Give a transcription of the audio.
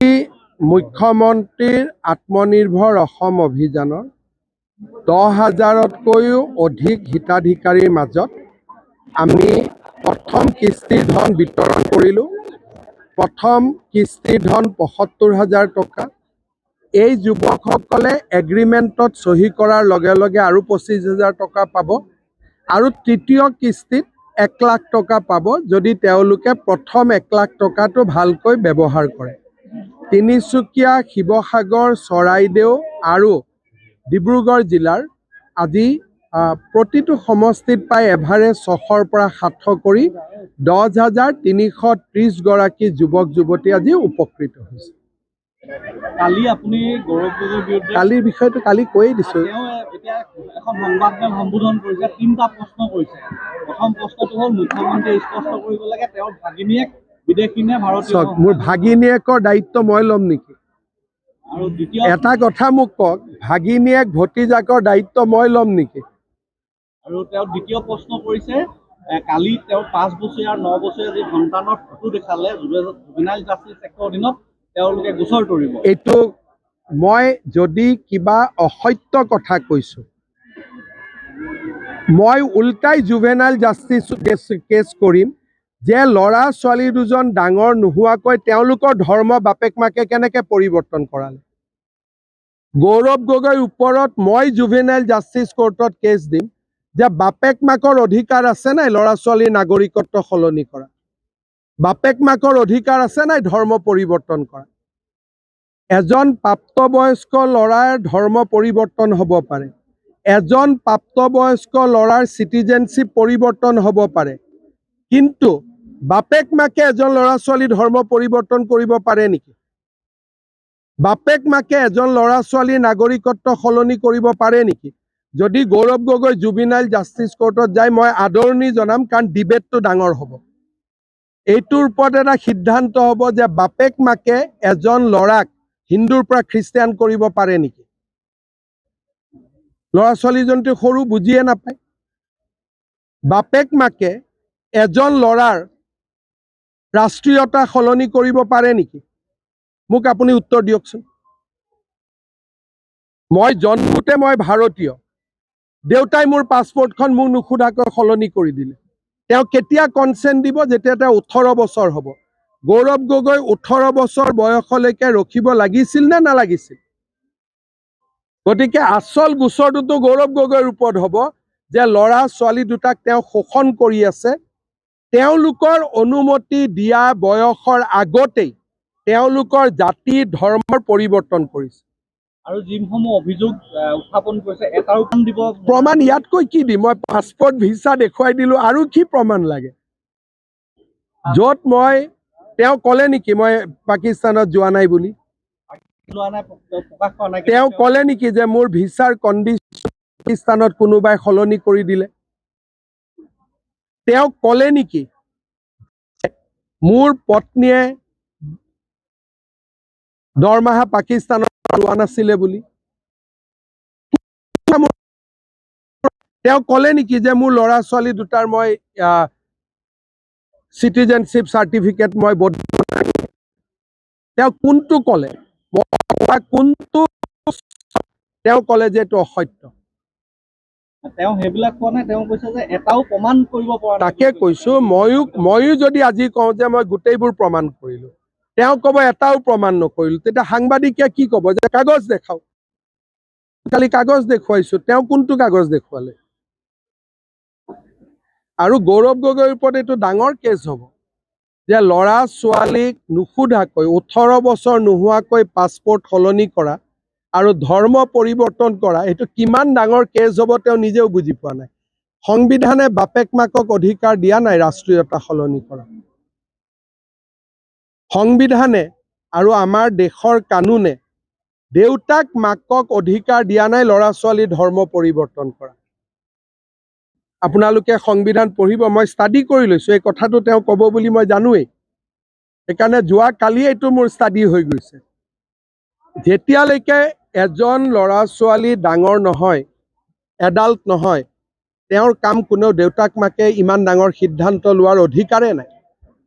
মুখ্যমন্ত্ৰীৰ আত্মনিৰ্ভৰ অসম অভিযানৰ 10,000তকৈও অধিক হিতাধিকাৰীৰ মাজত আমি প্ৰথম কিস্তিৰ ধন বিতৰণ কৰিলোঁ। প্ৰথম কিস্তিৰ ধন ৭৫,000 টকা। এই যুৱকসকলে এগ্ৰিমেণ্টত চহী কৰাৰ লগে লগে আৰু 25,000 টকা পাব আৰু তৃতীয় কিস্তিত 1 লাখ টকা পাব যদি তেওঁলোকে প্ৰথম 1 লাখ টকাটো ভালকৈ ব্যৱহাৰ কৰে। তিনিচুকীয়া, শিৱসাগৰ, চৰাইদেউ আৰু ডিব্ৰুগড় জিলাৰ আজি প্ৰতিটো সমষ্টিত প্ৰায় এভাৰেজ 600ৰ পৰা 700 কৰি 10,330 গৰাকী যুৱক যুৱতী আজি উপকৃত হৈছে। কালি আপুনি গৌৰৱ গগৈৰ বিৰুদ্ধে কালিৰ বিষয়টো কালি কৈয়ে দিছোঁ। এতিয়া এখন সংবাদমেল সম্বোধন কৰিছে, 3টা প্ৰশ্ন কৰিছে। প্ৰথম প্ৰশ্নটো হ'ল মুখ্যমন্ত্ৰীয়ে স্পষ্ট কৰিব লাগে তেওঁৰ ভাগিনীয়েক বিদেশী নে ভাৰতীয়। মোৰ ভাগিনীয়েকৰ দায়িত্ব মই ল'ম নেকি? আৰু দ্বিতীয় এটা কথা মোক কওক, ভাগিনীয়েক ভতিজাকৰ দায়িত্ব মই ল'ম নেকি? আৰু তেওঁ দ্বিতীয় প্ৰশ্ন কৰিছে, কালি তেওঁ 5 বছৰীয়া আৰু 9 বছৰীয়া যি সন্তানৰ ফটো দেখালে জুভেনাইল জাষ্টিছ এক্টৰ অধীনত তেওঁলোকে গোচৰ তৰিব। এইটো মই যদি কিবা অসত্য কথা কৈছোঁ, মই উল্টাই জুভেনাইল জাষ্টিছ কেছ কৰিম যে ল'ৰা ছোৱালী দুজন ডাঙৰ নোহোৱাকৈ তেওঁলোকৰ ধৰ্ম বাপেক মাকে কেনেকৈ পৰিৱৰ্তন কৰালে। গৌৰৱ গগৈৰ ওপৰত মই জুভেনাইল জাষ্টিছ কোৰ্টত কেছ দিম যে বাপেক মাকৰ অধিকাৰ আছে নাই ল'ৰা ছোৱালীৰ নাগৰিকত্ব সলনি কৰা, বাপেক মাকৰ অধিকাৰ আছে নাই ধৰ্ম পৰিৱৰ্তন কৰা। এজন প্ৰাপ্তবয়স্ক ল'ৰাৰ ধৰ্ম পৰিৱৰ্তন হ'ব পাৰে, এজন প্ৰাপ্তবয়স্ক ল'ৰাৰ চিটিজেনশ্বিপ পৰিৱৰ্তন হ'ব পাৰে, কিন্তু বাপেক মাকে এজন ল'ৰা ছোৱালী ধৰ্ম পৰিৱৰ্তন কৰিব পাৰে নেকি? বাপেক মাকে এজন ল'ৰা ছোৱালীৰ নাগৰিকত্ব সলনি কৰিব পাৰে নেকি? যদি গৌৰৱ গগৈ জুভেনাইল জাষ্টিছ কোৰ্টত যায় মই আদৰণি জনাম, কাৰণ ডিবেটটো ডাঙৰ হ'ব। এইটোৰ ওপৰত এটা সিদ্ধান্ত হ'ব যে বাপেক মাকে এজন ল'ৰাক হিন্দুৰ পৰা খ্ৰীষ্টিয়ান কৰিব পাৰে নেকি? ল'ৰা ছোৱালীজনটো সৰু, বুজিয়ে নাপায়। বাপেক মাকে এজন ল'ৰাৰ ৰাষ্ট্ৰীয়তা সলনি কৰিব পাৰে নেকি? মোক আপুনি উত্তৰ দিয়কচোন। মই জন্মতে মই ভাৰতীয়, দেউতাই মোৰ পাছপৰ্টখন মোক নোসোধাকৈ সলনি কৰি দিলে। তেওঁ কেতিয়া কনচেণ্ট দিব? যেতিয়া তেওঁ 18 বছৰ হ'ব। গৌৰৱ গগৈ 18 বছৰ বয়সলৈকে ৰখিব লাগিছিল নে নালাগিছিল? গতিকে আচল গোচৰটোতো গৌৰৱ গগৈৰ ওপৰত হ'ব যে ল'ৰা ছোৱালী দুটাক তেওঁ শোষণ কৰি আছে, তেওঁলোকৰ অনুমতি দিয়া বয়সৰ আগতেই তেওঁলোকৰ জাতি ধৰ্মৰ পৰিৱৰ্তন কৰিছে। আৰু যিসমূহ অভিযোগ উত্থাপন কৰিছে এটাও দিব প্ৰমাণ ইয়াতকৈ কি দিম? মই পাছপৰ্ট ভিছা দেখুৱাই দিলোঁ, আৰু কি প্ৰমাণ লাগে? য'ত মই তেওঁ ক'লে নেকি মই পাকিস্তানত যোৱা নাই বুলি? তেওঁ ক'লে নেকি যে মোৰ ভিছাৰ কণ্ডিশ্যন পাকিস্তানত কোনোবাই সলনি কৰি দিলে? তেওঁ ক'লে নেকি মোৰ পত্নীয়ে দৰমহা পাকিস্তানত লোৱা নাছিলে বুলি? তেওঁ ক'লে নেকি যে মোৰ ল'ৰা ছোৱালী দুটাৰ মই চিটিজেনশ্বিপ চাৰ্টিফিকেট মই বদল? তেওঁ কোনটো ক'লে? কোনটো তেওঁ ক'লে যে এইটো অসত্য? তেওঁ সেইবিলাক কোৱা নাই, তেওঁ কৈছে যে এটাও প্ৰমাণ কৰিব পৰা নাই। তাকে কৈছো, ময়ো যদি আজি কওঁ যে মই গোটেইবোৰ প্ৰমাণ কৰিলোঁ, তেওঁ ক'ব এটাও প্ৰমাণ নকৰিলোঁ, তেতিয়া সাংবাদিকে কি ক'ব যে কাগজ দেখাওক। কালি কাগজ দেখুৱাইছো, তেওঁ কোনটো কাগজ দেখুৱালে? আৰু গৌৰৱ গগৈৰ ওপৰত এইটো ডাঙৰ কেছ হ'ব যে ল'ৰা ছোৱালীক নোসোধাকৈ 18 বছৰ নোহোৱাকৈ পাছপৰ্ট সলনি কৰা আৰু ধৰ্ম পৰিৱৰ্তন কৰা, এইটো কিমান ডাঙৰ কেছ হ'ব তেওঁ নিজেও বুজি পোৱা নাই। সংবিধানে বাপেক মাকক অধিকাৰ দিয়া নাই ৰাষ্ট্ৰীয়তা সলনি কৰা। সংবিধানে আৰু আমাৰ দেশৰ কানুনে দেউতাক মাকক অধিকাৰ দিয়া নাই ল'ৰা ছোৱালীৰ ধৰ্ম পৰিৱৰ্তন কৰা। আপোনালোকে সংবিধান পঢ়িব, মই ষ্টাডি কৰি লৈছোঁ, এই কথাটো তেওঁ ক'ব বুলি মই জানোৱেই। সেইকাৰণে যোৱা কালি এইটো মোৰ ষ্টাডি হৈ গৈছে। যেতিয়ালৈকে এজন ল'ৰা ছোৱালী ডাঙৰ নহয়, এডাল্ট নহয়, তেওঁৰ কাম কোনেও দেউতাক মাকে ইমান ডাঙৰ সিদ্ধান্ত লোৱাৰ অধিকাৰে নাই।